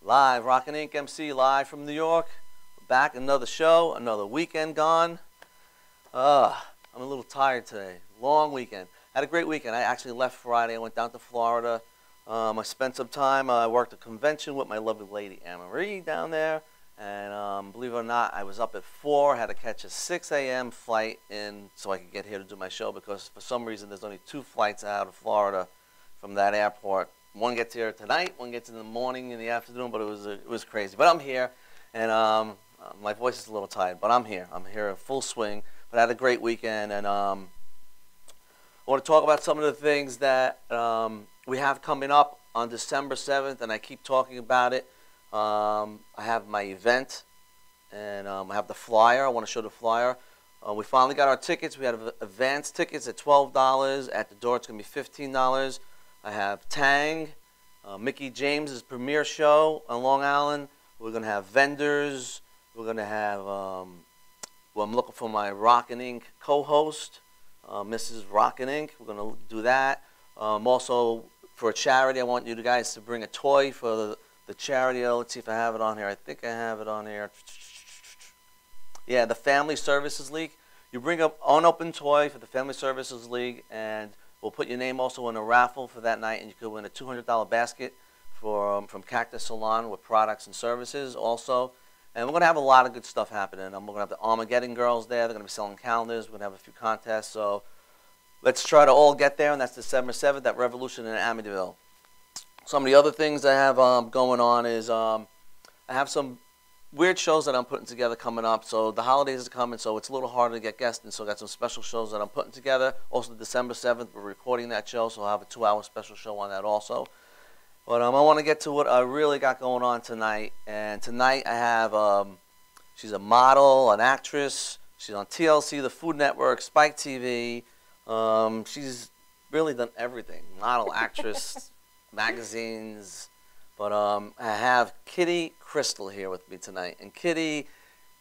Live, Rockin' Inc. MC, live from New York. We're back, another show, another weekend gone. I'm a little tired today. Long weekend. Had a great weekend. I actually left Friday. I went down to Florida. I spent some time. I worked a convention with my lovely lady, Anne-Marie, down there. And believe it or not, I was up at 4. Had to catch a 6 a.m. flight in so I could get here to do my show because for some reason there's only 2 flights out of Florida from that airport. One gets here tonight, one gets in the morning, in the afternoon, but it was crazy. But I'm here, and my voice is a little tired, but I'm here. I'm here in full swing. But I had a great weekend, and I want to talk about some of the things that we have coming up on December 7th, and I keep talking about it. I have my event, and I have the flyer. I want to show the flyer. We finally got our tickets. We have advanced tickets at $12. At the door, it's going to be $15. I have Tang, Mickey James's premiere show on Long Island. We're going to have vendors. We're going to have, well, I'm looking for my Rockin' Inc. co-host, Mrs. Rockin' Inc. We're going to do that. Also, for a charity, I want you guys to bring a toy for the charity. Let's see if I have it on here. I think I have it on here. Yeah, the Family Services League. You bring up unopened toy for the Family Services League, and we'll put your name also in a raffle for that night, and you could win a $200 basket from Cactus Salon with products and services also. And we're going to have a lot of good stuff happening. We're going to have the Armageddon girls there. They're going to be selling calendars. We're going to have a few contests. So let's try to all get there, and that's December 7th at Revolution in Amityville. Some of the other things I have going on is I have some weird shows that I'm putting together coming up. So the holidays are coming, so it's a little harder to get guests in. So I got some special shows that I'm putting together. Also, December 7th, we're recording that show, so I'll have a 2-hour special show on that also. But I want to get to what I really got going on tonight. And tonight I have, she's a model, an actress. She's on TLC, the Food Network, Spike TV. She's really done everything. Model, actress, magazines. But I have Kitty Crystal here with me tonight. And Kitty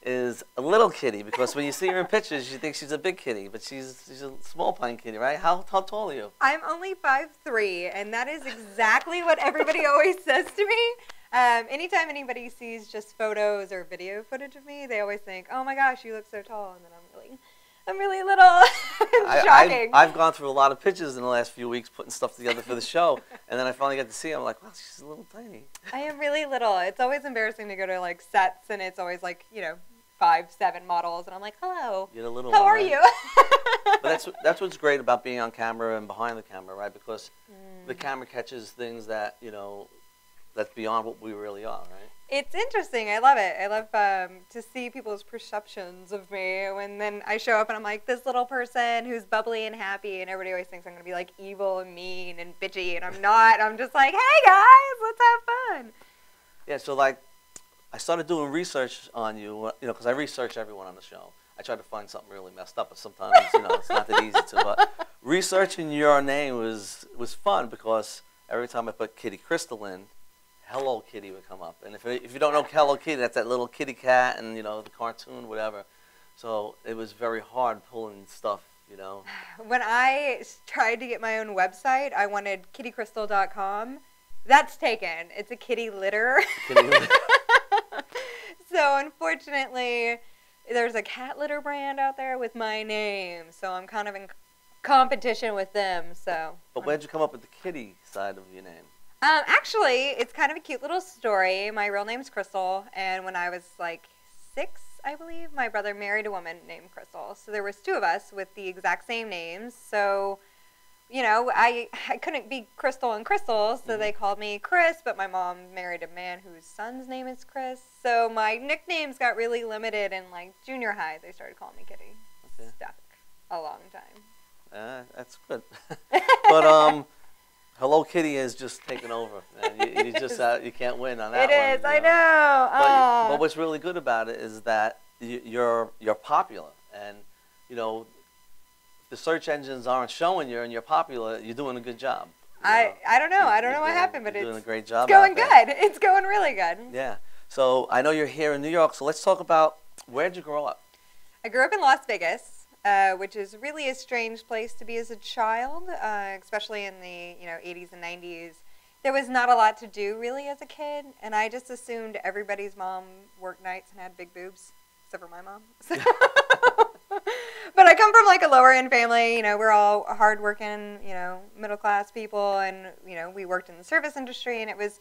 is a little kitty because when you see her in pictures, you think she's a big kitty. But she's a small pine kitty, right? How tall are you? I'm only 5'3", and that is exactly what everybody always says to me. Anytime anybody sees just photos or video footage of me, they always think, oh my gosh, you look so tall. And then I'm really little. It's shocking. I've gone through a lot of pictures in the last few weeks putting stuff together for the show, and then I finally got to see her. I'm like, wow, she's a little tiny. I am really little. It's always embarrassing to go to like sets, and it's always like 5'7" models, and I'm like, hello. You're the little How one, are right? you? But that's what's great about being on camera and behind the camera, right? Because the camera catches things that that's beyond what we really are, right? It's interesting. I love it. I love to see people's perceptions of me when then I show up and I'm like this little person who's bubbly and happy, and everybody always thinks I'm going to be like evil and mean and bitchy, and I'm not. I'm just like, hey guys, let's have fun. Yeah, so like I started doing research on you, because I research everyone on the show. I try to find something really messed up, but sometimes, it's not that easy to. But researching your name was fun because every time I put Kitty Crystal in, Hello Kitty would come up. And if you don't know Hello Kitty, that's that little kitty cat and, the cartoon, whatever. So it was very hard pulling stuff, When I tried to get my own website, I wanted kittycrystal.com. That's taken. It's a kitty litter. Kitty litter. So unfortunately, there's a cat litter brand out there with my name. So I'm kind of in competition with them. So. But where'd you come up with the kitty side of your name? Actually, it's kind of a cute little story. My real name's Crystal, and when I was like 6, I believe, my brother married a woman named Crystal. So there was 2 of us with the exact same names. So, I couldn't be Crystal and Crystal, so they called me Chris, but my mom married a man whose son's name is Chris. So my nicknames got really limited in like junior high. They started calling me Kitty. Okay. Stuck a long time. That's good. But Hello Kitty is just taken over. You just you can't win on that one. It is, I know. But what's really good about it is that you're popular, and if the search engines aren't showing you and you're popular, you're doing a good job. I don't know. I don't know what happened, but you're doing a great job. It's going good. It's going really good. Yeah. So I know you're here in New York. So let's talk about where'd you grow up? I grew up in Las Vegas. Which is really a strange place to be as a child, especially in the 80s and 90s. there was not a lot to do really as a kid, and I just assumed everybody's mom worked nights and had big boobs, except for my mom. But I come from like a lower end family, you know, we're all hardworking, you know, middle class people, and you know, we worked in the service industry, and it was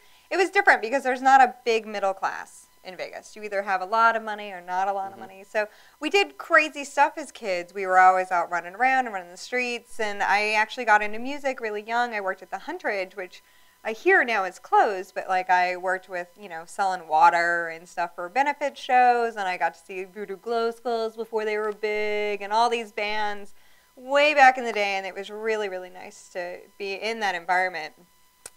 different because there's not a big middle class in Vegas. You either have a lot of money or not a lot of money. So we did crazy stuff as kids. We were always out running around and running the streets, and I actually got into music really young. I worked at the Hunterage, which I hear now it's closed, but like I worked with, you know, selling water and stuff for benefit shows, and I got to see Voodoo Glow Skulls before they were big, and all these bands way back in the day, and it was really, really nice to be in that environment.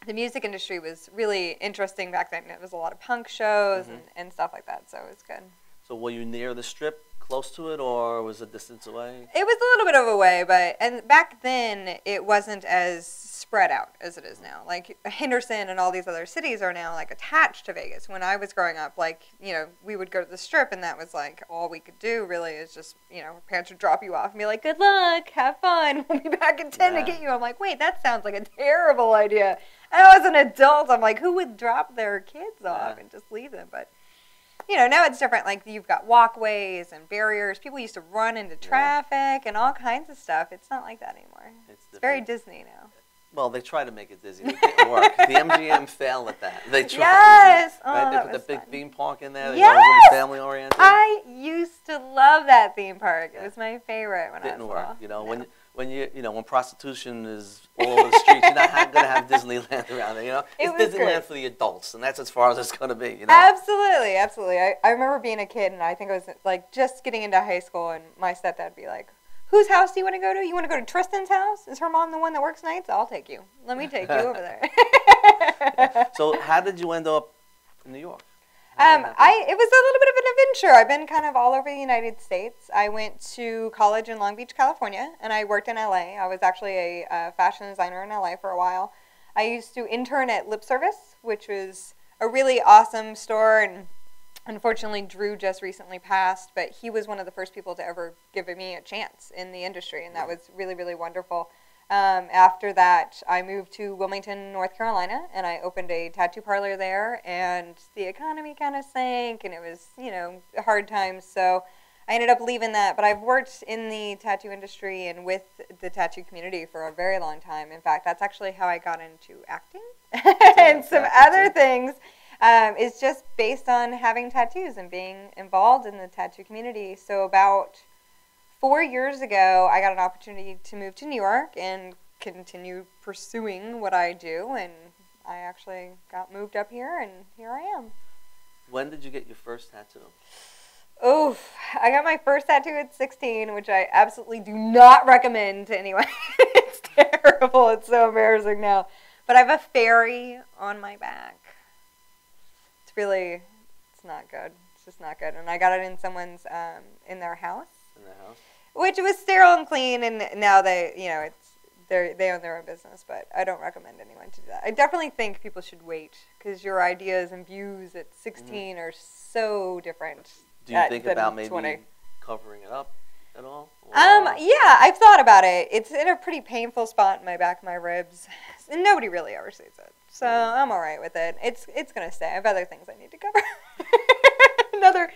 The music industry was really interesting back then. It was a lot of punk shows and stuff like that, so it was good. So were you near the Strip, close to it, or was it a distance away? It was a little bit of a way, and back then it wasn't as spread out as it is now. Like Henderson and all these other cities are now like attached to Vegas. When I was growing up, like, you know, we would go to the Strip, and that was like all we could do really is just, you know, parents would drop you off and be like, good luck, have fun, we'll be back in 10 to get you. I'm like, wait, that sounds like a terrible idea. And I was an adult, I'm like, who would drop their kids off and just leave them? But you know, now it's different. Like, you've got walkways and barriers. People used to run into traffic and all kinds of stuff. It's not like that anymore. It's very Disney now. Well, they try to make it Disney. It didn't work. The MGM failed at that. They tried. Yes! Right? Oh, They put the big theme park in there. They yes! always family oriented. I used to love that theme park. It was my favorite when I was Didn't work. little. You know, No. when prostitution is all over the streets, you're not going to have Disneyland around there. You know, it's was Disneyland great. for the adults, and that's as far as it's going to be. You know. Absolutely, absolutely. I remember being a kid, and I think I was like just getting into high school, and my stepdad would be like, whose house do you want to go to? You want to go to Tristan's house? Is her mom the one that works nights? I'll take you. Let me take you over there. So how did you end up in New York? It was a little bit of an adventure. I've been kind of all over the United States. I went to college in Long Beach, California, and I worked in LA. I was actually a fashion designer in LA for a while. I used to intern at Lip Service, which was a really awesome store, and unfortunately Drew just recently passed, but he was one of the first people to ever give me a chance in the industry, and that was really, really wonderful. After that, I moved to Wilmington, North Carolina, and I opened a tattoo parlor there, and the economy kind of sank, and it was, you know, hard times, so I ended up leaving that. But I've worked in the tattoo industry and with the tattoo community for a very long time. In fact, that's actually how I got into acting and some other things. It's just based on having tattoos and being involved in the tattoo community. So about 4 years ago, I got an opportunity to move to New York and continue pursuing what I do, and I actually got moved up here, and here I am. When did you get your first tattoo? Oof, I got my first tattoo at 16, which I absolutely do not recommend to anyone. It's terrible. It's so embarrassing now. But I have a fairy on my back. It's not good. It's just not good. And I got it in someone's, in their house. In the house? Which was sterile and clean, and now they, you know, they own their own business, but I don't recommend anyone to do that. I definitely think people should wait, because your ideas and views at 16 are so different. Do you think about maybe 20. covering it up at all? Or? Yeah, I've thought about it. It's in a pretty painful spot in my back of my ribs, and nobody really ever sees it. So I'm all right with it. It's going to stay. I have other things I need to cover. Another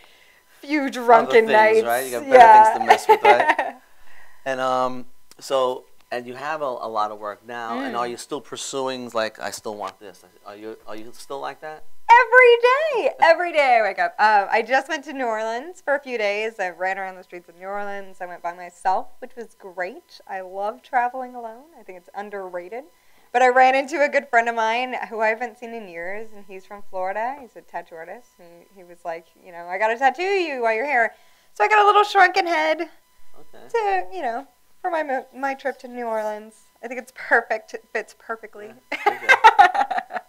few drunken nights. Right? You got better things to mess with, right? And and you have a lot of work now, and are you still pursuing, like, I still want this? Are you still like that? Every day I wake up. I just went to New Orleans for a few days. I ran around the streets of New Orleans. I went by myself, which was great. I love traveling alone. I think it's underrated. But I ran into a good friend of mine who I haven't seen in years, and he's from Florida. He's a tattoo artist. And he was like, you know, I got to tattoo you while you're here. So I got a little shrunken head to, you know, for my trip to New Orleans. I think it's perfect. It fits perfectly. Yeah,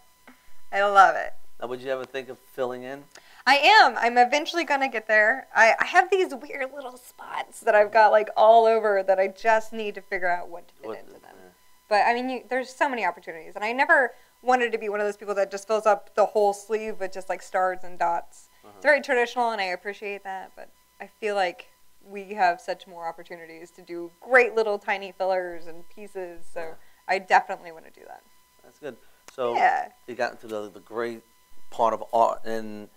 I love it. Now, would you ever think of filling in? I am. I'm eventually going to get there. I have these weird little spots that I've got like all over that I just need to figure out what to fit into them. Yeah. But I mean, there's so many opportunities, and I never wanted to be one of those people that just fills up the whole sleeve with just like stars and dots. It's very traditional, and I appreciate that, but I feel like we have such more opportunities to do great little tiny fillers and pieces, so I definitely want to do that. That's good. So Yeah. you got into the great part of art. And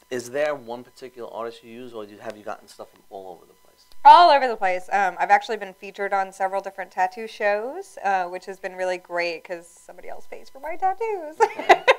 is there one particular artist you use, or have you gotten stuff from all over the place? All over the place. I've actually been featured on several different tattoo shows, which has been really great because somebody else pays for my tattoos.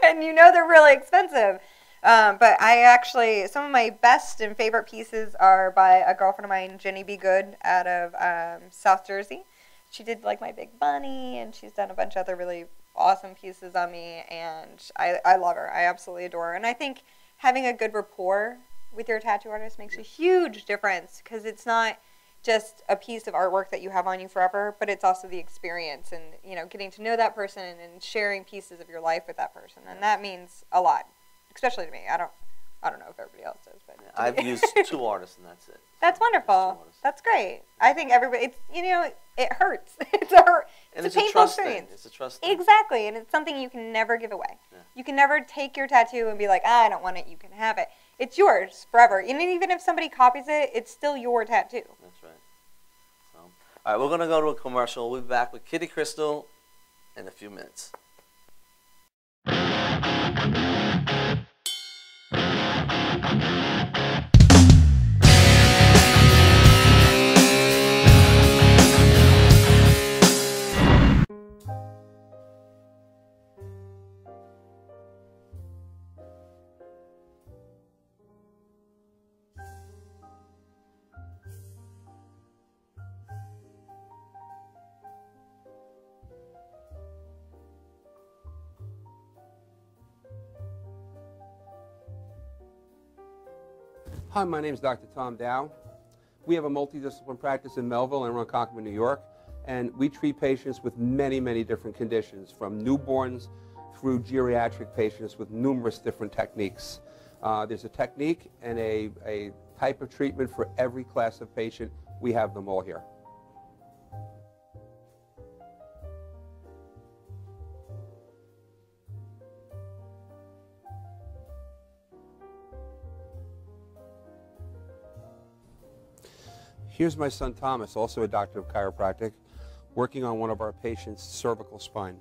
And you know they're really expensive. But I actually, some of my best and favorite pieces are by a girlfriend of mine, Jenny B. Good, out of South Jersey. She did like my big bunny, and she's done a bunch of other really awesome pieces on me, and I love her. I absolutely adore her. And I think having a good rapport with your tattoo artist makes a huge difference, because it's not just a piece of artwork that you have on you forever, but it's also the experience and, you know, getting to know that person and sharing pieces of your life with that person. And that means a lot, especially to me. I don't know if everybody else does, but I've used 2 artists, and that's it. That's wonderful. That's great. I think everybody, it's, you know, it hurts. It's a painful experience. It's a trust thing. Exactly, and it's something you can never give away. Yeah. You can never take your tattoo and be like, I don't want it. You can have it. It's yours forever. And even if somebody copies it, it's still your tattoo. That's right. So, all right, we're going to go to a commercial. We'll be back with Kitty Crystal in a few minutes. Hi, my name is Dr. Tom Dow. We have a multidisciplinary practice in Melville and Ronkonkoma, New York, and we treat patients with many, many different conditions, from newborns through geriatric patients with numerous different techniques. There's a technique and a type of treatment for every class of patient. We have them all here. Here's my son Thomas, also a doctor of chiropractic, working on one of our patients' cervical spine.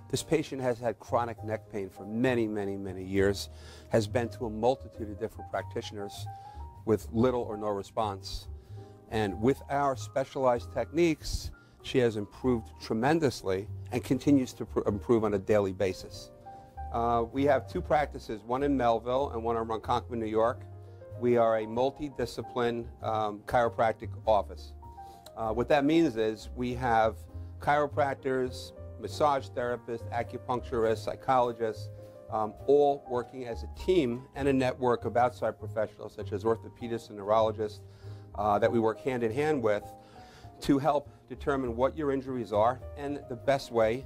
This patient has had chronic neck pain for many, many, many years, has been to a multitude of different practitioners with little or no response. And with our specialized techniques, she has improved tremendously and continues to improve on a daily basis. We have 2 practices, one in Melville and one in Ronkonkoma, New York. We are a multidiscipline chiropractic office. What that means is we have chiropractors, massage therapists, acupuncturists, psychologists, all working as a team and a network of outside professionals such as orthopedists and neurologists that we work hand in hand with to help determine what your injuries are and the best way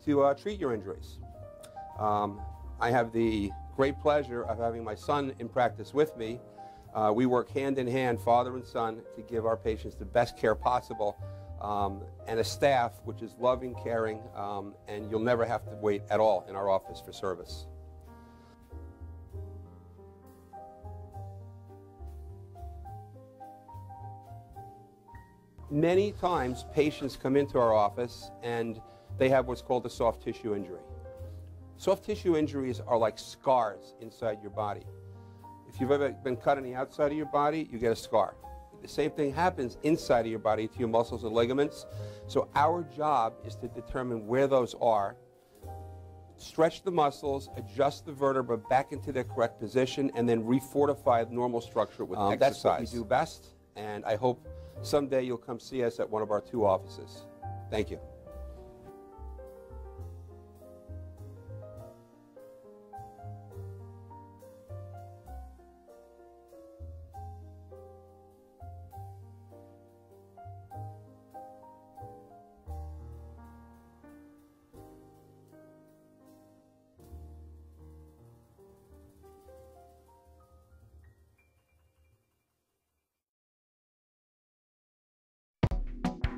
to treat your injuries. I have the great pleasure of having my son in practice with me. We work hand in hand, father and son, to give our patients the best care possible, and a staff which is loving, caring, and you'll never have to wait at all in our office for service. Many times patients come into our office and they have what's called a soft tissue injury. Soft tissue injuries are like scars inside your body. If you've ever been cut on the outside of your body, you get a scar. The same thing happens inside of your body to your muscles and ligaments. So our job is to determine where those are, stretch the muscles, adjust the vertebra back into their correct position, and then refortify the normal structure with exercise. That's what we do best, and I hope someday you'll come see us at one of our 2 offices. Thank you.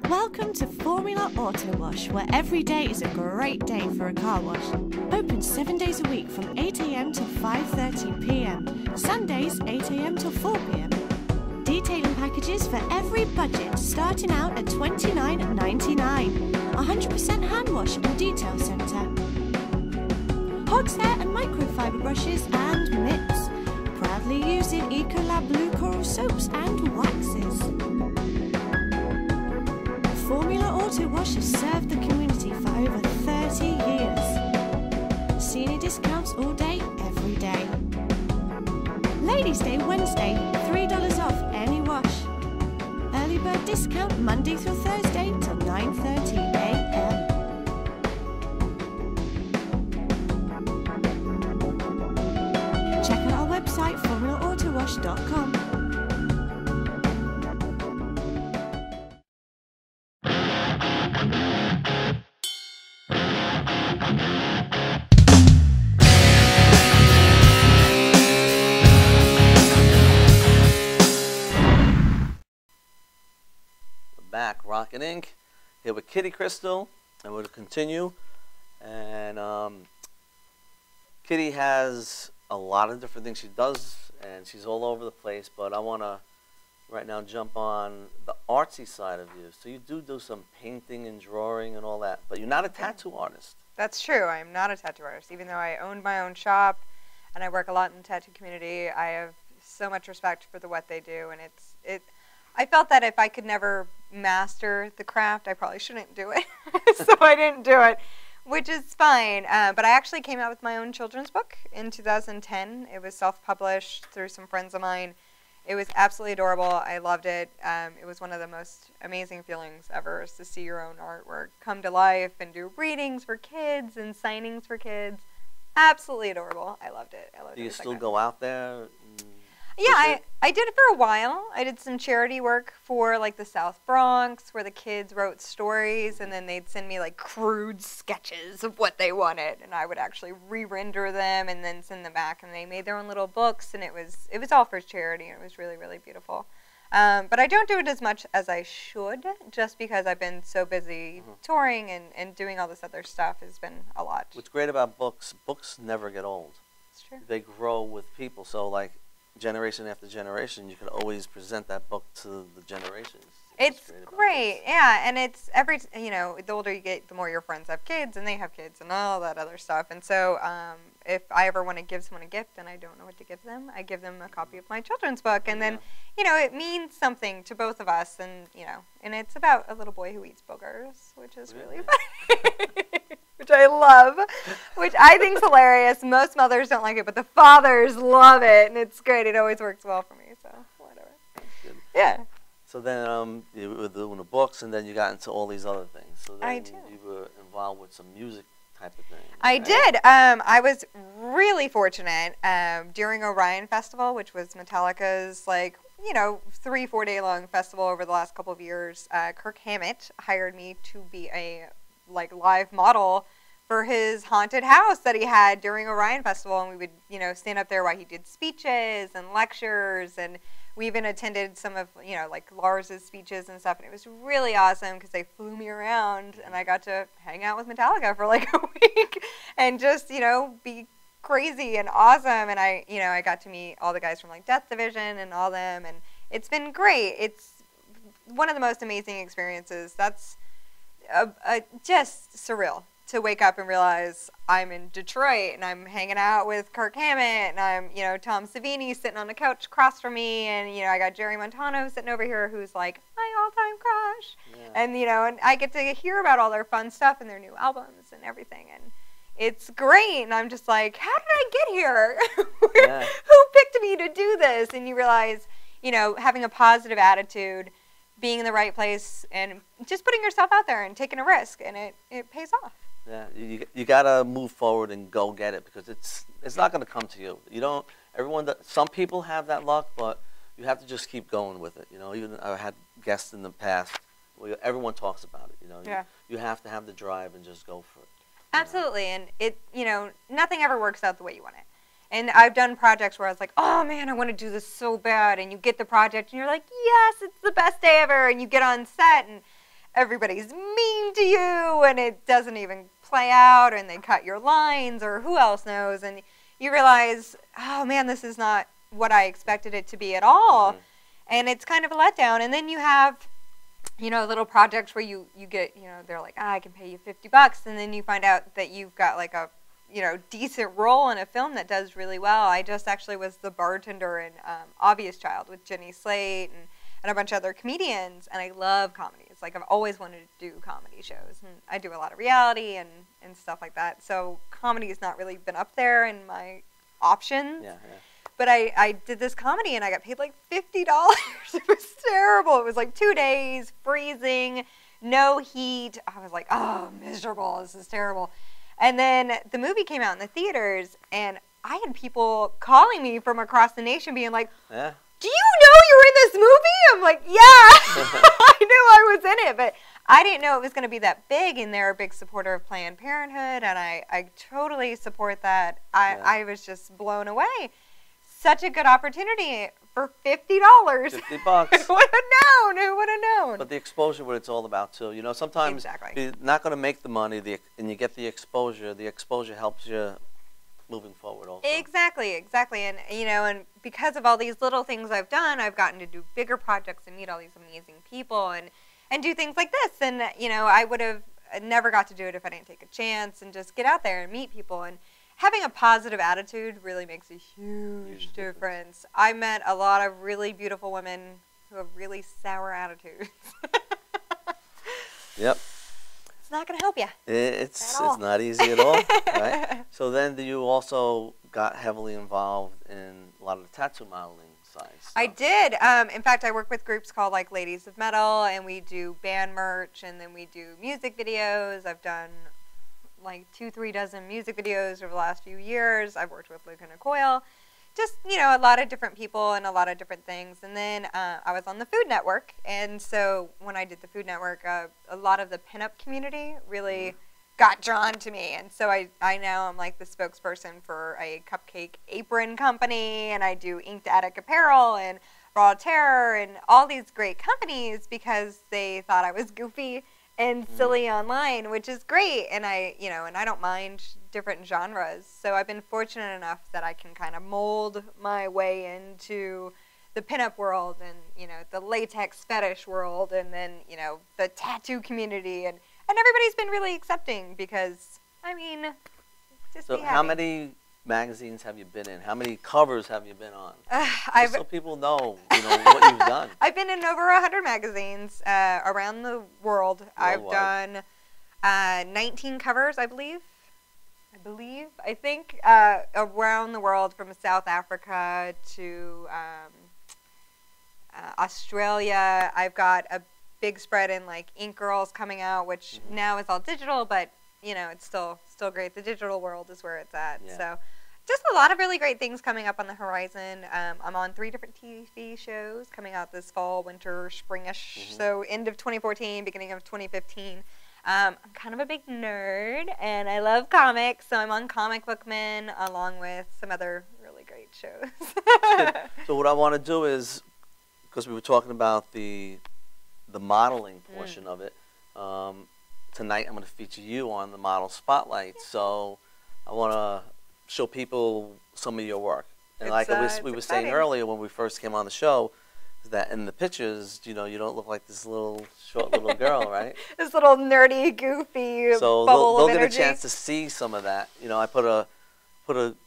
Welcome to Formula Auto Wash, where every day is a great day for a car wash. Open 7 days a week from 8 AM to 5:30 PM. Sundays 8 AM to 4 PM. detailing packages for every budget, starting out at $29.99. 100% hand wash and detail centre. Hog's hair and microfiber brushes and mitts. Proudly using Ecolab Blue Coral soaps and waxes. Formula Auto Wash has served the community for over 30 years. Senior discounts all day, every day. Ladies' Day Wednesday, $3 off any wash. Early bird discount Monday through Thursday till 9:30 a.m. Check out our website, formulaautowash.com. Back, Rockin' Inc. Here with Kitty Crystal, and we'll continue. And Kitty has a lot of different things she does, and she's all over the place. But I want to right now jump on the artsy side of you. So you do some painting and drawing and all that, but you're not a tattoo artist. That's true. I'm not a tattoo artist. Even though I own my own shop and I work a lot in the tattoo community, I have so much respect for what they do, and I felt that if I could never master the craft, I probably shouldn't do it. So I didn't do it, which is fine. But I actually came out with my own children's book in 2010. It was self-published through some friends of mine. It was absolutely adorable. I loved it. It was one of the most amazing feelings ever, is to see your own artwork come to life and do readings for kids and signings for kids. Absolutely adorable. I loved it. Do you still go out there? Yeah, I did it for a while. I did some charity work for like the South Bronx, where the kids wrote stories, and then they'd send me like crude sketches of what they wanted, and I would actually re-render them and then send them back, and they made their own little books, and it was all for charity, and it was really, really beautiful. But I don't do it as much as I should, just because I've been so busy touring and doing all this other stuff. Has been a lot. What's great about books never get old. It's true. They grow with people, so like generation after generation, you can always present that book to the generations. It's great, yeah, and it's the older you get, the more your friends have kids, and they have kids, and all that other stuff. And so, if I ever want to give someone a gift and I don't know what to give them, I give them a copy of my children's book, and then, it means something to both of us, and and it's about a little boy who eats boogers, which is really funny. Which I love, which I think is hilarious. Most mothers don't like it, but the fathers love it, and it's great. It always works well for me, so whatever. That's good. Yeah. So then you were doing the books, and then you got into all these other things. So then you were involved with some music type of thing. I did. I was really fortunate during Orion Festival, which was Metallica's 3-4 day long festival over the last couple of years. Kirk Hammett hired me to be a live model for his haunted house that he had during Orion Festival, and we would stand up there while he did speeches and lectures, and we even attended some of Lars's speeches and stuff, and it was really awesome because they flew me around, and I got to hang out with Metallica for like a week and just be crazy and awesome. And I got to meet all the guys from Death Division and all them, and it's been great. It's one of the most amazing experiences. That's just surreal to wake up and realize I'm in Detroit and I'm hanging out with Kirk Hammett, and I'm, Tom Savini sitting on the couch across from me, and, I got Jerry Montano sitting over here who's like my all-time crush. Yeah. And, and I get to hear about all their fun stuff and their new albums and everything, and it's great. And I'm just like, how did I get here? Who picked me to do this? And you realize, having a positive attitude, being in the right place, and just putting yourself out there and taking a risk, and it pays off. Yeah, you gotta move forward and go get it, because it's not gonna come to you. Some people have that luck, but you have to just keep going with it. Even I had guests in the past. Everyone talks about it. You have to have the drive and just go for it. Absolutely, and nothing ever works out the way you want it. And I've done projects where I was like, oh man, I want to do this so bad, and you get the project and you're like, yes, it's the best day ever, and you get on set and everybody's mean to you, and it doesn't even play out, and they cut your lines, or who else knows, and you realize, oh man, this is not what I expected it to be at all. And it's kind of a letdown. And then you have, you know, little projects where you get, you know, they're like, I can pay you $50. And then you find out that you've got like a, you know, decent role in a film that does really well. I just actually was the bartender in Obvious Child with Jenny Slate and a bunch of other comedians. And I love comedies. Like, I've always wanted to do comedy shows. And I do a lot of reality and stuff like that. So comedy has not really been up there in my options. Yeah. But I did this comedy and I got paid like $50. It was terrible. It was like 2 days, freezing, no heat. I was like, oh, miserable. This is terrible. And then the movie came out in the theaters, and I had people calling me from across the nation being like, Yeah. do you know you're in this movie? I'm like, yeah, I knew I was in it, but I didn't know it was going to be that big, and they're a big supporter of Planned Parenthood, and I totally support that. I was just blown away. Such a good opportunity for $50. $50. Who would have known? Who would have known? But the exposure, what it's all about too. You know, sometimes Exactly. you're not going to make the money, and you get the exposure. The exposure helps you moving forward also. Exactly. And, you know, and because of all these little things I've done, I've gotten to do bigger projects and meet all these amazing people and do things like this. And, you know, I would have never got to do it if I didn't take a chance and just get out there and meet people. And having a positive attitude really makes a huge difference. I met a lot of really beautiful women who have really sour attitudes. Yep. It's not going to help you. It's not easy at all, right? So then you also got heavily involved in a lot of the tattoo modeling side stuff. I did. In fact, I work with groups called like Ladies of Metal, and we do band merch, and then we do music videos. I've done like 2-3 dozen music videos over the last few years. I've worked with Luke and Coyle. Just, you know, a lot of different people and a lot of different things. And then I was on the Food Network. And so when I did the Food Network, a lot of the pinup community really got drawn to me. And so I now am like the spokesperson for a cupcake apron company. And I do Inked Attic Apparel and Raw Terror and all these great companies because they thought I was goofy and silly online, which is great. And I don't mind different genres. So I've been fortunate enough that I can kind of mold my way into the pinup world and, you know, the latex fetish world and then, you know, the tattoo community. And everybody's been really accepting because, I mean, just So be how happy. many magazines have you been in? How many covers have you been on? I've Just so people know, you know, what you've done. I've been in over 100 magazines around the world. I've done 19 covers, I think, around the world from South Africa to Australia. I've got a big spread in like Ink Girls coming out, which now is all digital, but you know, it's still great. The digital world is where it's at. Yeah. So just a lot of really great things coming up on the horizon. I'm on 3 different TV shows coming out this fall, winter, springish. So end of 2014, beginning of 2015. I'm kind of a big nerd, and I love comics, so I'm on Comic Book Men, along with some other really great shows. So what I want to do is, because we were talking about the modeling portion of it, tonight I'm going to feature you on the Model Spotlight. So I want to show people some of your work. And like we were saying earlier when we first came on the show, is that in the pictures, you know, you don't look like this little short little girl, right? This little nerdy, goofy so bubble they'll of get energy. a chance to see some of that. You know, I put a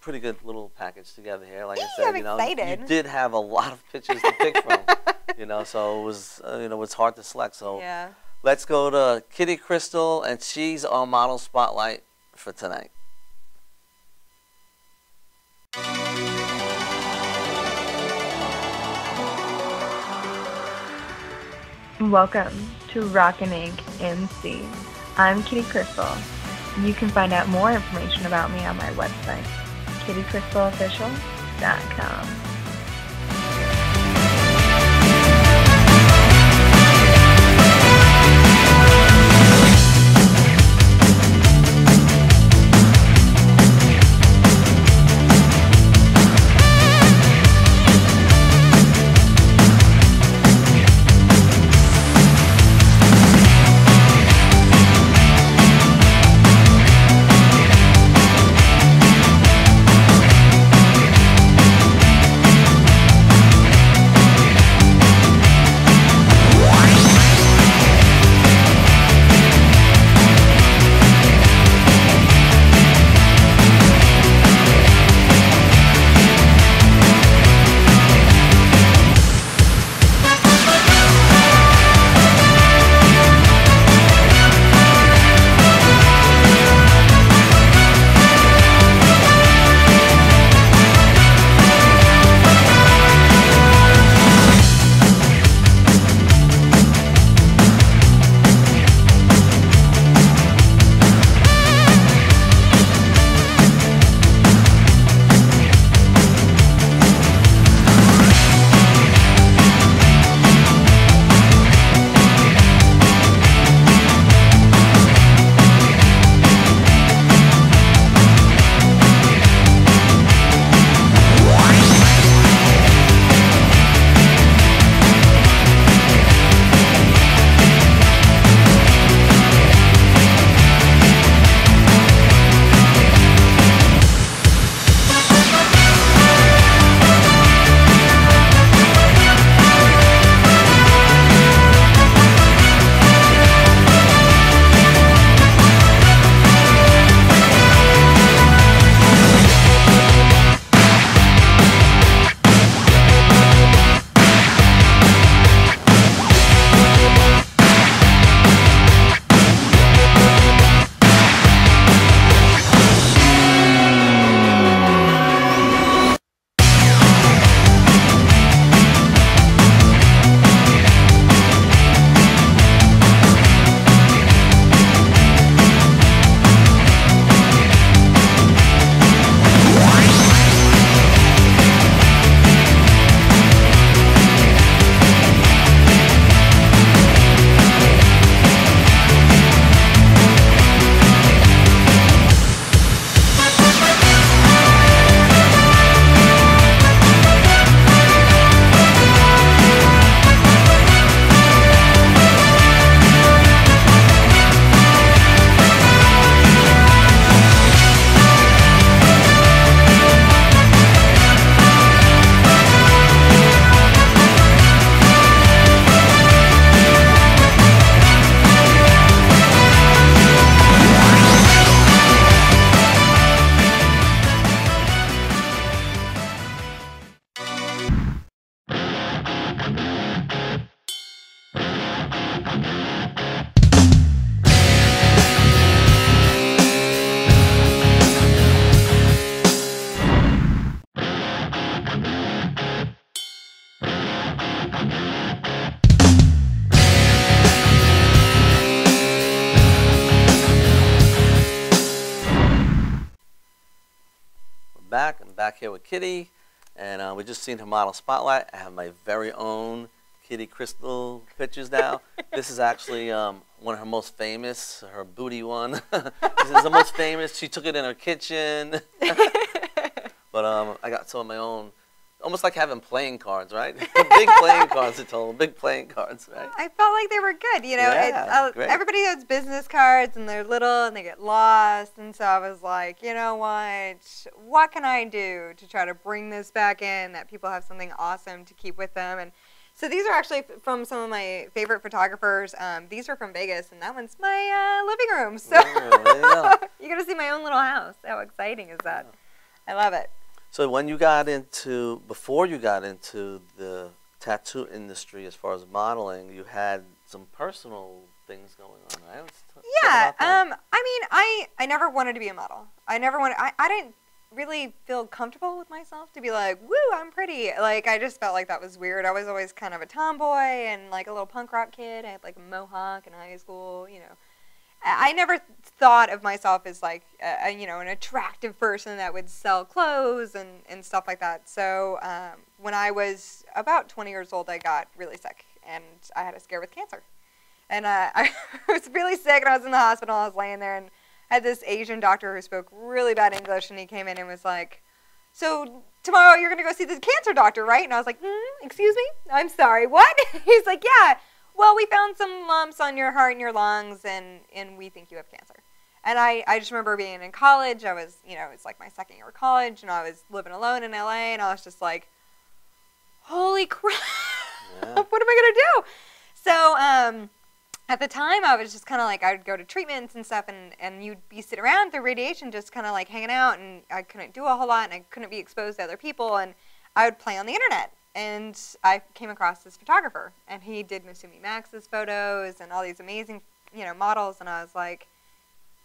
pretty good little package together here. Like I said, I'm you know, excited. you did have a lot of pictures to pick from. You know, so it was it's hard to select. So Yeah. let's go to Kitty Crystal, and she's on Model Spotlight for tonight. Welcome to Rockin' Ink MC. I'm Kitty Crystal. You can find out more information about me on my website, kittycrystalofficial.com. back. I'm back here with Kitty, and we just seen her model spotlight. I have my very own Kitty Crystal pictures now. This is actually one of her most famous, her booty one. This is the most famous. She took it in her kitchen. But I got some of my own. Almost like having playing cards, right? Big playing cards, I told them. Big playing cards, right? I felt like they were good. You know, Yeah, great. Everybody has business cards, and they're little, and they get lost. And so I was like, you know what? What can I do to try to bring this back in, that people have something awesome to keep with them? And so these are actually from some of my favorite photographers. These are from Vegas, and that one's my living room. So Oh, there you go. you're going to see my own little house. How exciting is that? I love it. So before you got into the tattoo industry as far as modeling, you had some personal things going on, right? Yeah, I mean, I never wanted to be a model. I didn't really feel comfortable with myself to be like, woo, I'm pretty. Like, I just felt like that was weird. I was always kind of a tomboy and like a little punk rock kid. I had like a mohawk in high school, you know. I never thought of myself as like, you know, an attractive person that would sell clothes and stuff like that. So when I was about 20 years old, I got really sick, and I had a scare with cancer. And I was really sick, and I was in the hospital. I was laying there, and I had this Asian doctor who spoke really bad English, and he came in and was like, so tomorrow you're going to go see the cancer doctor, right? And I was like, excuse me? I'm sorry, what? He's like, yeah. Well, we found some lumps on your heart and your lungs, and we think you have cancer. And I just remember being in college. I was, you know, it's like my second year of college, and I was living alone in LA, and I was just like, holy crap, Yeah. what am I going to do? So at the time, I was just kind of like, I would go to treatments and stuff, and you'd be sitting around through radiation just kind of like hanging out, and I couldn't do a whole lot, and I couldn't be exposed to other people, and I would play on the internet. And I came across this photographer, and he did Masumi Max's photos and all these amazing, you know, models. And I was like,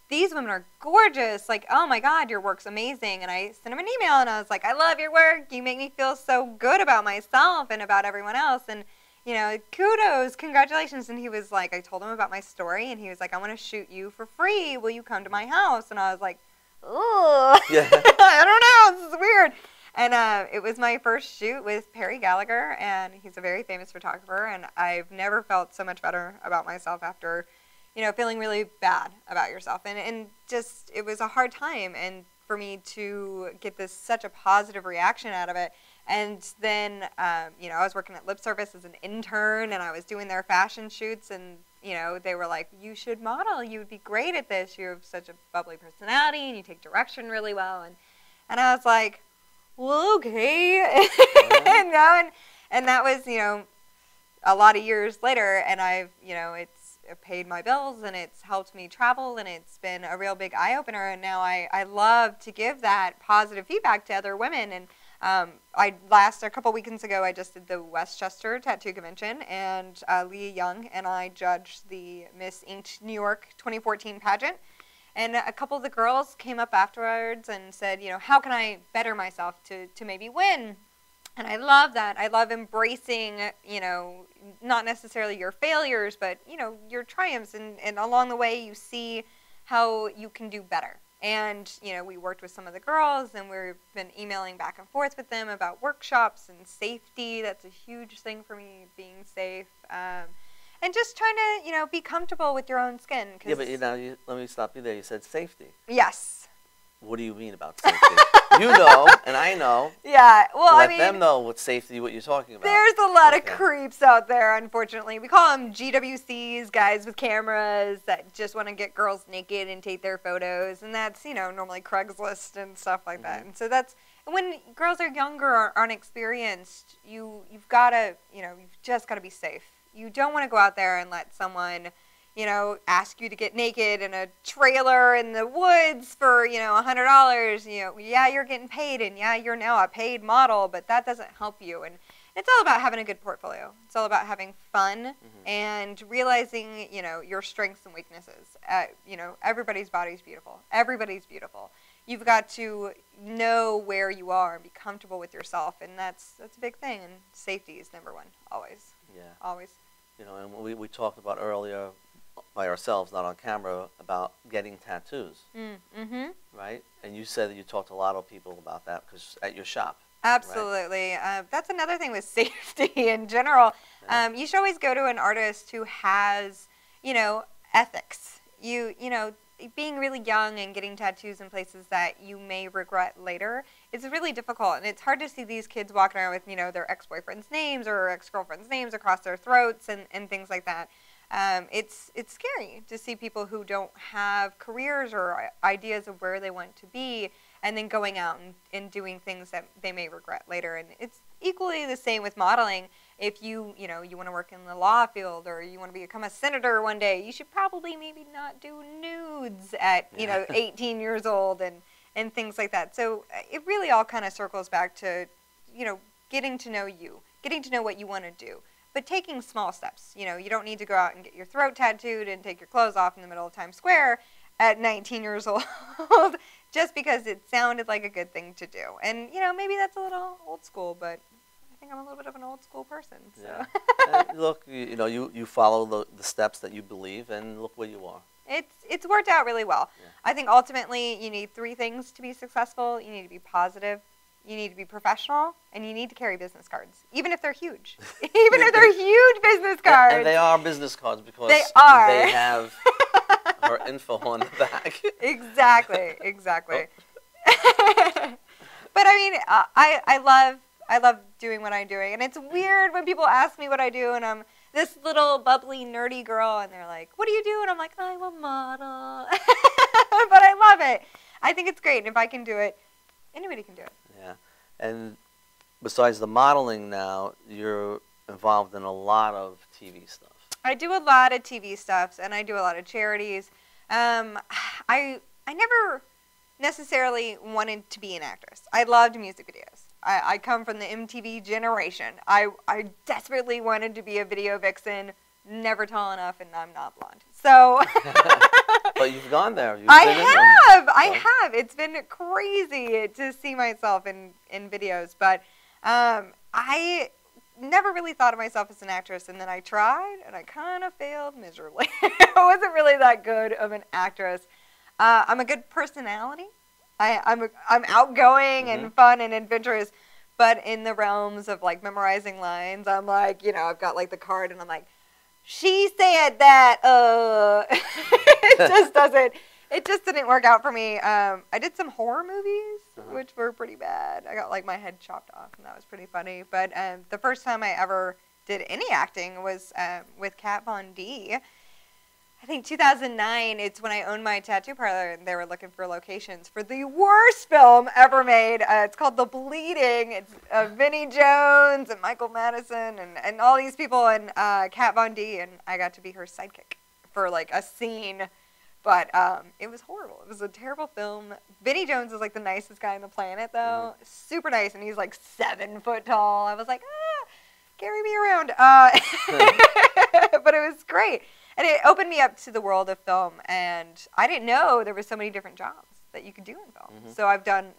these women are gorgeous. Like, oh my God, your work's amazing. And I sent him an email, and I was like, I love your work. You make me feel so good about myself and about everyone else. And, you know, kudos, congratulations. And he was like, I told him about my story, and he was like, I want to shoot you for free. Will you come to my house? And I was like, oh, Yeah. I don't know. This is weird. And it was my first shoot with Perry Gallagher, and he's a very famous photographer, and I've never felt so much better about myself after, you know, feeling really bad about yourself. And just, it was a hard time, and for me to get such a positive reaction out of it. And then, you know, I was working at Lip Service as an intern, and I was doing their fashion shoots, and, you know, they were like, you should model. You would be great at this. You have such a bubbly personality, and you take direction really well. And I was like, well, okay. and that was, you know, a lot of years later, and I've, you know, it's paid my bills, and it's helped me travel, and it's been a real big eye-opener, and now I love to give that positive feedback to other women. And a couple weekends ago, I just did the Westchester Tattoo Convention, and Leah Young and I judged the Miss Inked New York 2014 pageant. And a couple of the girls came up afterwards and said, you know, how can I better myself to maybe win? And I love that. I love embracing, you know, not necessarily your failures, but, you know, your triumphs. And along the way, you see how you can do better. And, you know, we worked with some of the girls, and we've been emailing back and forth with them about workshops and safety. That's a huge thing for me, being safe. And just trying to, you know, be comfortable with your own skin. Yeah, but let me stop you there. You said safety. Yes. What do you mean about safety? You know, and I know. Yeah, well, Let them know what safety, what you're talking about. There's a lot of creeps out there, unfortunately. We call them GWCs, guys with cameras that just want to get girls naked and take their photos. And that's, you know, normally Craigslist and stuff like that. And so that's, when girls are younger or unexperienced, you've got to, you know, you've just got to be safe. You don't want to go out there and let someone, you know, ask you to get naked in a trailer in the woods for, you know, $100. You know, yeah, you're getting paid, and yeah, you're now a paid model, but that doesn't help you. And it's all about having a good portfolio. It's all about having fun and realizing, you know, your strengths and weaknesses. You know, everybody's body's beautiful. Everybody's beautiful. You've got to know where you are and be comfortable with yourself, and that's a big thing. And safety is number one, always. Yeah. Always. You know, and we talked about earlier by ourselves, not on camera, about getting tattoos. Right? And you said that you talked to a lot of people about that because at your shop. Absolutely. Right? That's another thing with safety in general. Yeah. You should always go to an artist who has, ethics. Being really young and getting tattoos in places that you may regret later is really difficult. And it's hard to see these kids walking around with, their ex-boyfriend's names or ex-girlfriend's names across their throats and things like that. It's scary to see people who don't have careers or ideas of where they want to be and then going out and doing things that they may regret later. And it's equally the same with modeling. If you want to work in the law field or you want to become a senator one day, you should probably maybe not do nudes at, 18 years old and things like that. So it really all kind of circles back to, getting to know you, getting to know what you want to do. But taking small steps. You don't need to go out and get your throat tattooed and take your clothes off in the middle of Times Square at 19 years old just because it sounded like a good thing to do. And, maybe that's a little old school, but I think I'm a little bit of an old school person. So. Yeah. Look, you follow the steps that you believe, and look where you are. It's worked out really well. Yeah. I think ultimately you need 3 things to be successful. You need to be positive. You need to be professional, and you need to carry business cards, even if they're huge. Even if they're huge business cards. And they are business cards because they have her info on the back. Exactly. But I mean, I love doing what I'm doing, and it's weird when people ask me what I do, and I'm this little bubbly nerdy girl, and they're like, "What do you do?" And I'm like, "I'm a model," but I love it. I think it's great, and if I can do it, anybody can do it. Yeah, and besides the modeling now, you're involved in a lot of TV stuff. I do a lot of TV stuff, and I do a lot of charities. I never necessarily wanted to be an actress. I loved music videos. I come from the MTV generation. I desperately wanted to be a video vixen, never tall enough, and I'm not blonde. So... But you've gone there. I have. It's been crazy to see myself in videos. But I never really thought of myself as an actress, and then I tried, and I kind of failed miserably. I wasn't really that good of an actress. I'm a good personality. I'm outgoing and fun and adventurous, but in the realms of like memorizing lines, I'm like, I've got like the card, and I'm like, she said that, it just didn't work out for me. I did some horror movies, which were pretty bad. I got like my head chopped off, and that was pretty funny. But the first time I ever did any acting was with Kat Von D. I think 2009, it's when I owned my tattoo parlor, and they were looking for locations for the worst film ever made. It's called The Bleeding. It's Vinnie Jones and Michael Madison and all these people, and Kat Von D, and I got to be her sidekick for like a scene. But it was horrible. It was a terrible film. Vinnie Jones is like the nicest guy on the planet, though. Super nice, and he's like 7 foot tall. I was like, carry me around. But it was great. And it opened me up to the world of film, and I didn't know there were so many different jobs that you could do in film. So I've done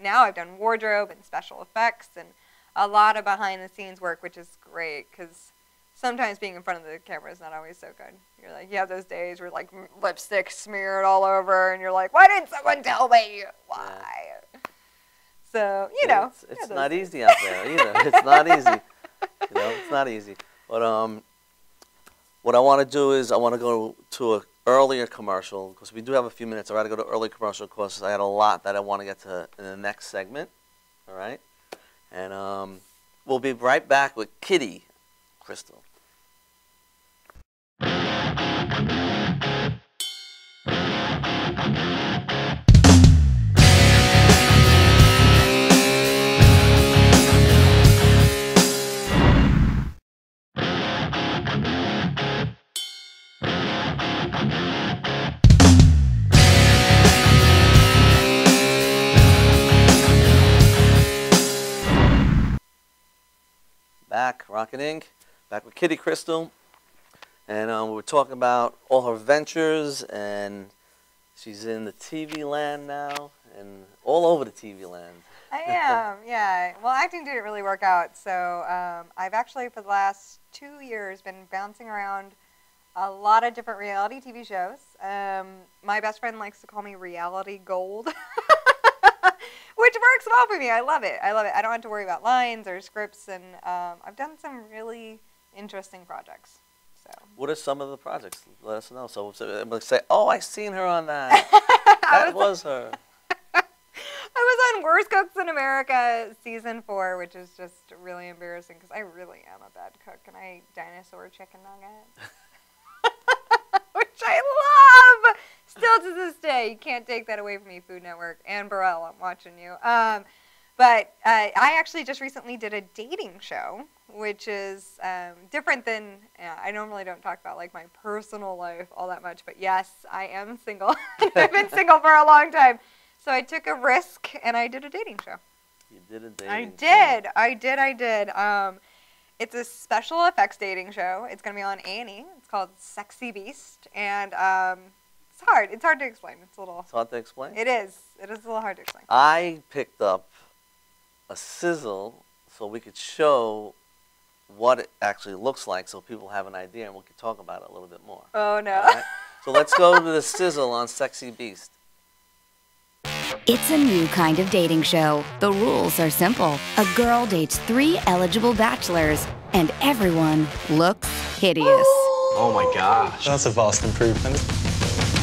wardrobe and special effects and a lot of behind-the-scenes work, which is great because sometimes being in front of the camera is not always so good. You're like, you have those days where like lipstick smeared all over, and you're like, why didn't someone tell me? Why? Yeah. So, It's not easy out there either. It's not easy. It's not easy. But what I want to do is I want to go to an earlier commercial because we do have a few minutes. I got to go to early commercial because I had a lot that I want to get to in the next segment. All right? And we'll be right back with Kitty Crystal. Back, Rockin' Inc., back with Kitty Crystal, and we were talking about all her ventures, and she's in the TV land now, and all over the TV land. I am, yeah. Well, acting didn't really work out, so I've actually, for the last 2 years, been bouncing around a lot of different reality TV shows. My best friend likes to call me reality gold. which works well for me. I love it. I love it. I don't have to worry about lines or scripts, and I've done some really interesting projects. So. What are some of the projects? Let us know. So I'm going to say, oh, I seen her on that. That was her. I was on Worst Cooks in America season 4, which is just really embarrassing because I really am a bad cook, and I ate dinosaur chicken nuggets, which I love. Still to this day, you can't take that away from me, Food Network. And Burrell, I'm watching you. But I actually just recently did a dating show, which is different than, I normally don't talk about like my personal life all that much, but yes, I am single. I've been single for a long time. So I took a risk and I did a dating show. You did a dating show. I did. It's a special effects dating show. It's going to be on A&E. It's called Sexy Beast. And it's hard. It's hard to explain. It's hard to explain? It is. It is a little hard to explain. I picked up a sizzle so we could show what it actually looks like so people have an idea and we could talk about it a little bit more. Oh, no. Right? So let's go to the sizzle on Sexy Beast. It's a new kind of dating show. The rules are simple. A girl dates 3 eligible bachelors, and everyone looks hideous. Oh my gosh. That's a vast improvement.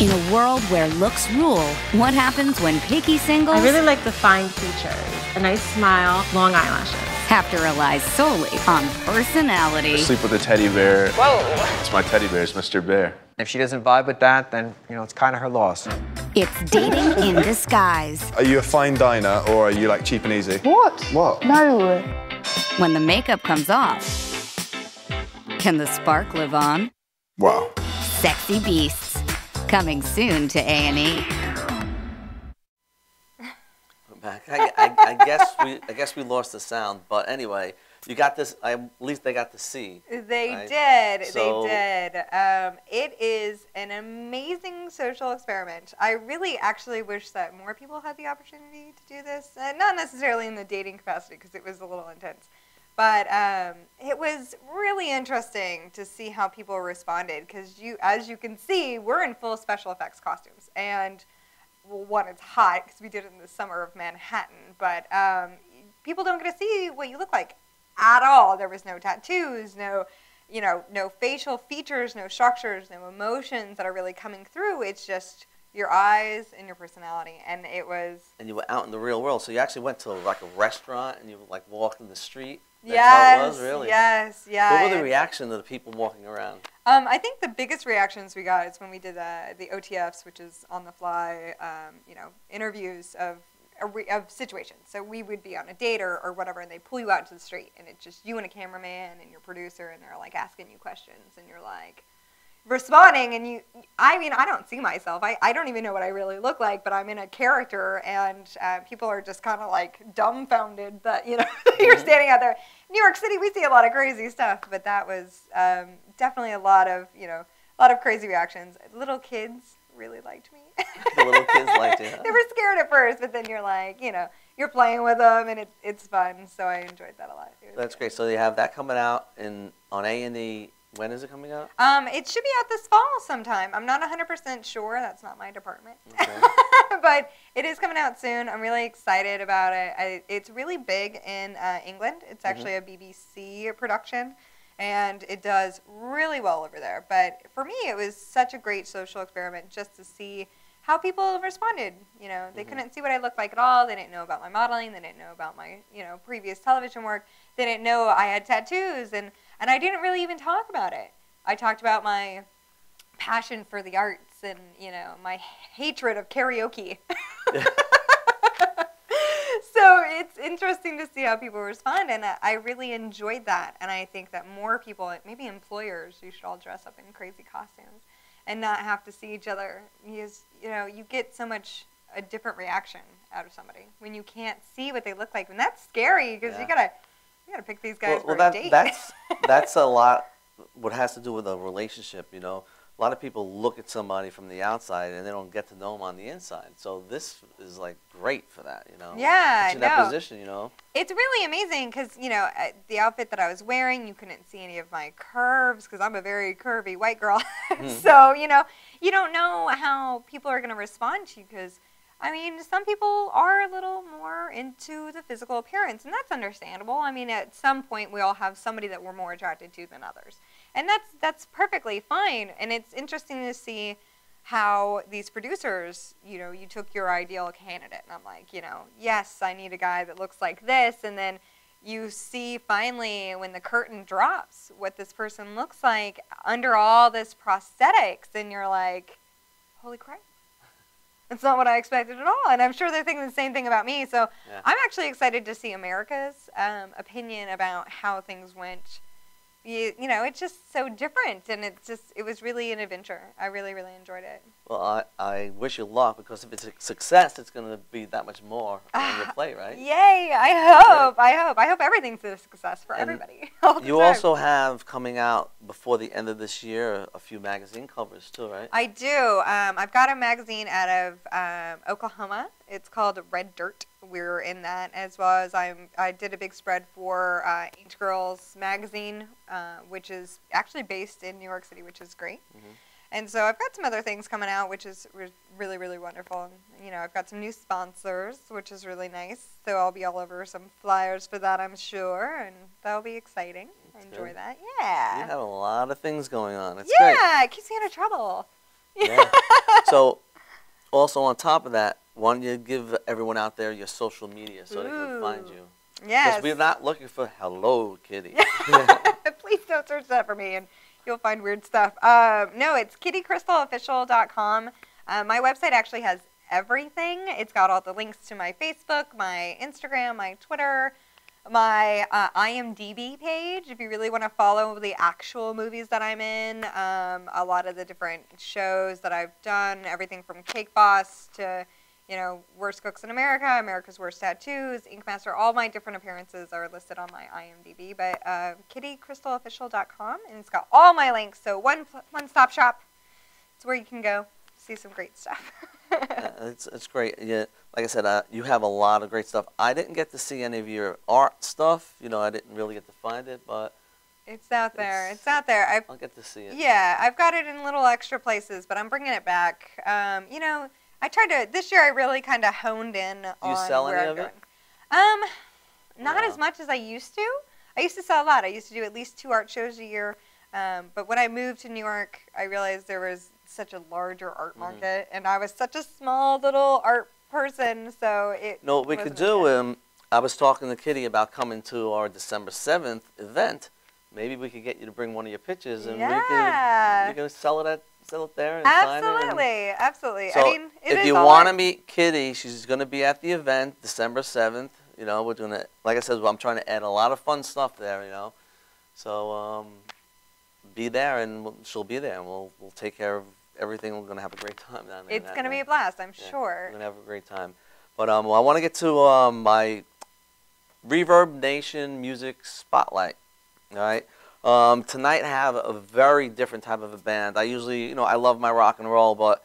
In a world where looks rule, what happens when picky singles... I really like the fine features. A nice smile, long eyelashes. ...have to rely solely on personality. I sleep with a teddy bear. Whoa! It's my teddy bear, it's Mr. Bear. If she doesn't vibe with that, then, you know, it's kind of her loss. It's dating in disguise. Are you a fine diner or are you like cheap and easy? What? What? No. When the makeup comes off, can the spark live on? Wow. Sexy Beasts, coming soon to A&E. Back. I guess we lost the sound, but anyway, you got this. At least they got to see. They right? did. So, they did. It is an amazing social experiment. I really actually wish that more people had the opportunity to do this. Not necessarily in the dating capacity because it was a little intense. But it was really interesting to see how people responded because, as you can see, we're in full special effects costumes. And, well, one, it's hot because we did it in the summer of Manhattan. But people don't get to see what you look like at all. There was no tattoos, no facial features, no structures, no emotions that are really coming through. It's just your eyes and your personality. And it was... And you were out in the real world. So you actually went to like a restaurant and you like walked in the street. That's yes, how it was, really? Yes, yeah. What were the reaction of the people walking around? I think the biggest reactions we got is when we did the OTFs, which is on the fly, interviews of situations. So we would be on a date or whatever, and they pull you out into the street, and it's just you and a cameraman and your producer, and they're like asking you questions, and you're like responding, and I don't see myself. I don't even know what I really look like, but I'm in a character, and people are just kind of like dumbfounded that, you're standing out there. New York City, we see a lot of crazy stuff, but that was definitely a lot of crazy reactions. Little kids really liked me. The little kids liked you. They were scared at first, but then you're like, you're playing with them, and it's fun, so I enjoyed that a lot. That's great. So you have that coming out on A&E. When is it coming out? It should be out this fall sometime. I'm not 100% sure. That's not my department. Okay. But it is coming out soon. I'm really excited about it. It's really big in England. It's actually a BBC production, and it does really well over there. But for me, it was such a great social experiment just to see how people responded. They couldn't see what I looked like at all. They didn't know about my modeling. They didn't know about my previous television work. They didn't know I had tattoos, and I didn't really even talk about it. I talked about my passion for the arts and, my hatred of karaoke. So it's interesting to see how people respond, and I really enjoyed that. And I think that more people, maybe employers, you should all dress up in crazy costumes and not have to see each other. Because, you get so much a different reaction out of somebody when you can't see what they look like. And that's scary because you gotta pick these guys for a date. That's a lot what has to do with a relationship, A lot of people look at somebody from the outside and they don't get to know them on the inside. So this is like great for that, Yeah, in that position, It's really amazing because, the outfit that I was wearing, you couldn't see any of my curves because I'm a very curvy white girl. So, you don't know how people are going to respond to you because I mean, some people are a little more into the physical appearance, and that's understandable. I mean, at some point, we all have somebody that we're more attracted to than others. And that's perfectly fine. And it's interesting to see how these producers, you know, you took your ideal candidate, and I'm like, you know, yes, I need a guy that looks like this, and then you see finally when the curtain drops what this person looks like under all this prosthetics, and you're like, holy crap. It's not what I expected at all, and I'm sure they're thinking the same thing about me. So Yeah. I'm actually excited to see America's opinion about how things went. You know, it's just so different, and it was really an adventure. I really, really enjoyed it. Well, I wish you luck, because if it's a success, it's going to be that much more on your plate, right? Yay! I hope everything's a success for And everybody. All the You time. also have coming out before the end of this year a few magazine covers too, right? I do. I've got a magazine out of Oklahoma. It's called Red Dirt. We're in that, as well as I did a big spread for Ain't Girls magazine, which is actually based in New York City, which is great. Mm-hmm. And so I've got some other things coming out, which is really, really wonderful. And, you know, I've got some new sponsors, which is really nice. So I'll be all over some flyers for that, I'm sure, and that'll be exciting. I enjoy good. that. Yeah. You have a lot of things going on. It's Yeah, it keeps me out of trouble. great. Yeah. So, also on top of that, why don't you give everyone out there your social media so they can find you? Yes. Because we're not looking for Hello Kitty. Please don't search that for me, and you'll find weird stuff. No, it's kittycrystalofficial.com. My website actually has everything. It's got all the links to my Facebook, my Instagram, my Twitter, my IMDb page, if you really want to follow the actual movies that I'm in, a lot of the different shows that I've done, everything from Cake Boss to, you know, Worst Cooks in America, America's Worst Tattoos, Ink Master, all my different appearances are listed on my IMDb, but kittycrystalofficial.com, and it's got all my links, so one-stop shop. It's where you can go see some great stuff. It's great. Yeah, like I said, you have a lot of great stuff. I didn't get to see any of your art stuff. You know, I didn't really get to find it, but it's out there. It's out there. I'll get to see it. Yeah, I've got it in little extra places, but I'm bringing it back. You know, I tried to, this year I really kind of honed in on you sell where any I'm of going. it? Not as much as I used to. I used to sell a lot. I used to do at least 2 art shows a year. But when I moved to New York, I realized there was such a larger art market, and I was such a small little art person, so it No, what we could do, I was talking to Kitty about coming to our December 7th event. Maybe we could get you to bring one of your pictures, and we can sell it there and sign it. Absolutely. So I mean, if you want to meet Kitty, she's going to be at the event December 7th. You know, we're doing it. Like I said, I'm trying to add a lot of fun stuff there. You know, so be there, and she'll be there, and we'll take care of everything. We're going to have a great time down there. It's going to be a blast, I'm sure. We're going to have a great time. But I want to get to my Reverb Nation Music Spotlight. All right. Tonight I have a very different type of a band. I usually, you know, I love my rock and roll, but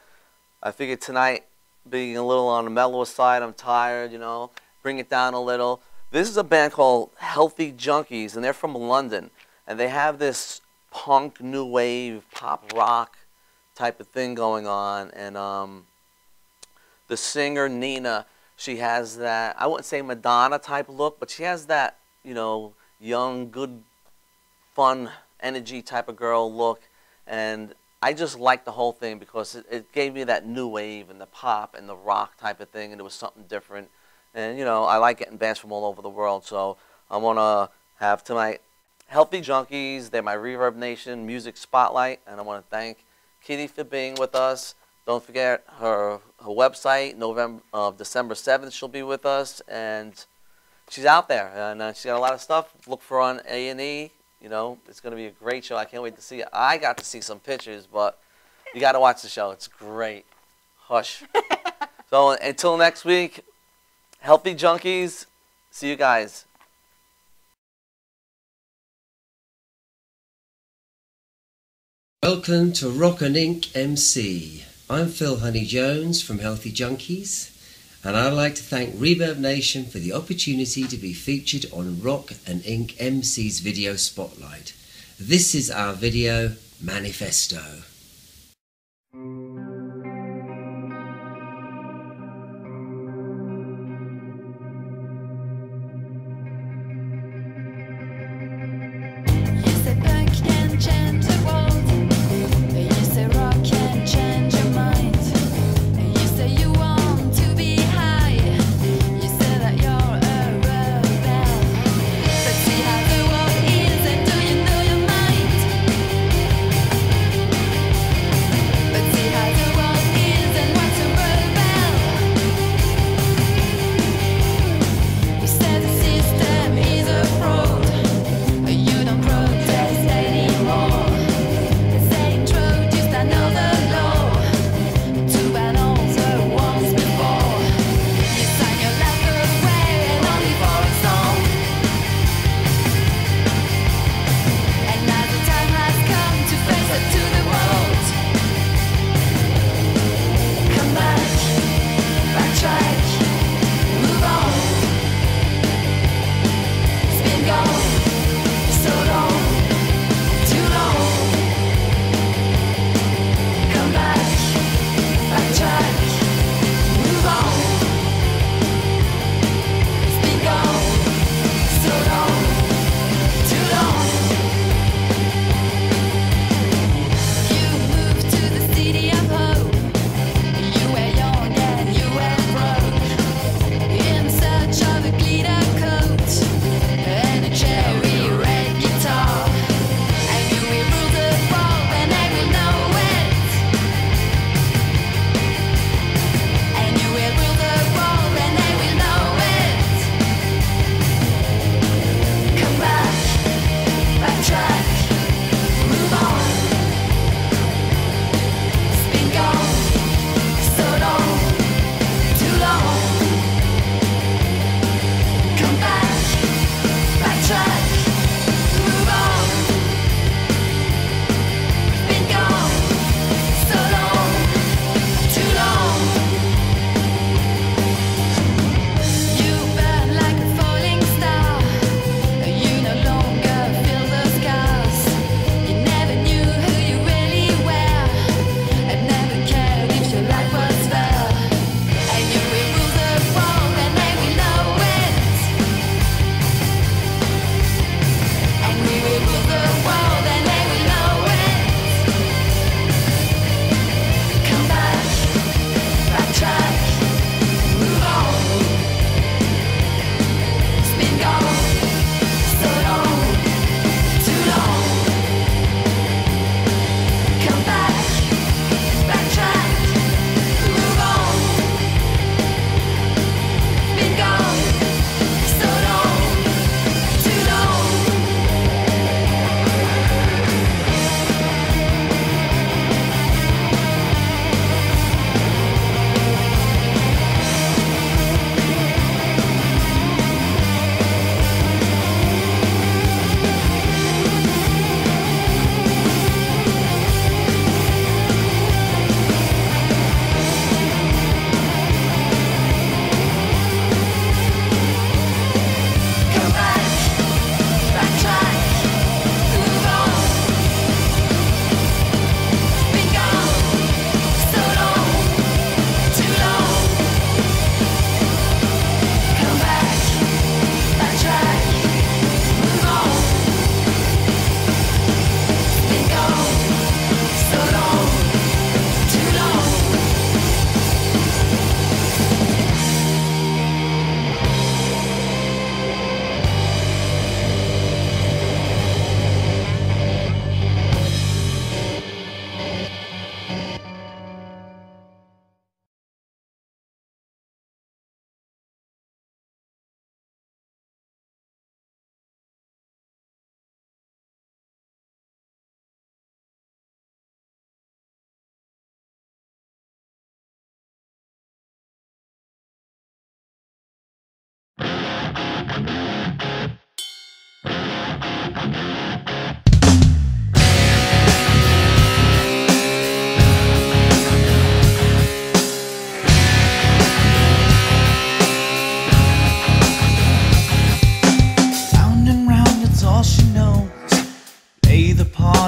I figured tonight, being a little on the mellower side, I'm tired, you know, bring it down a little. This is a band called Healthy Junkies, and they're from London. And they have this punk, new wave, pop rock type of thing going on. And the singer, Nina, she has that, I wouldn't say Madonna type look, but she has that, you know, young, good, fun, energy type of girl look. And I just liked the whole thing because it gave me that new wave and the pop and the rock type of thing, and it was something different. And, you know, I like getting bands from all over the world, so I want to have tonight Healthy Junkies. They're my Reverb Nation Music Spotlight, and I want to thank Kitty for being with us. Don't forget her website, December 7th, she'll be with us, and she's out there, and she's got a lot of stuff. Look for her on A&E. You know, it's going to be a great show. I can't wait to see it. I got to see some pictures, but you got to watch the show. It's great. Hush. So until next week, Healthy Junkies. See you guys. Welcome to Rock and Ink MC. I'm Phil Honey-Jones from Healthy Junkies, and I'd like to thank Reverb Nation for the opportunity to be featured on Rock and Ink MC's video spotlight. This is our video manifesto.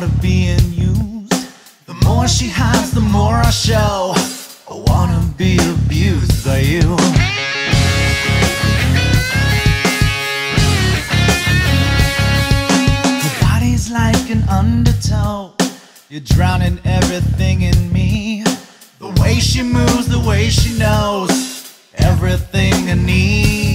Of being used. The more she has, the more I show. I wanna be abused by you. Her body's like an undertow. You're drowning everything in me. The way she moves, the way she knows everything I need.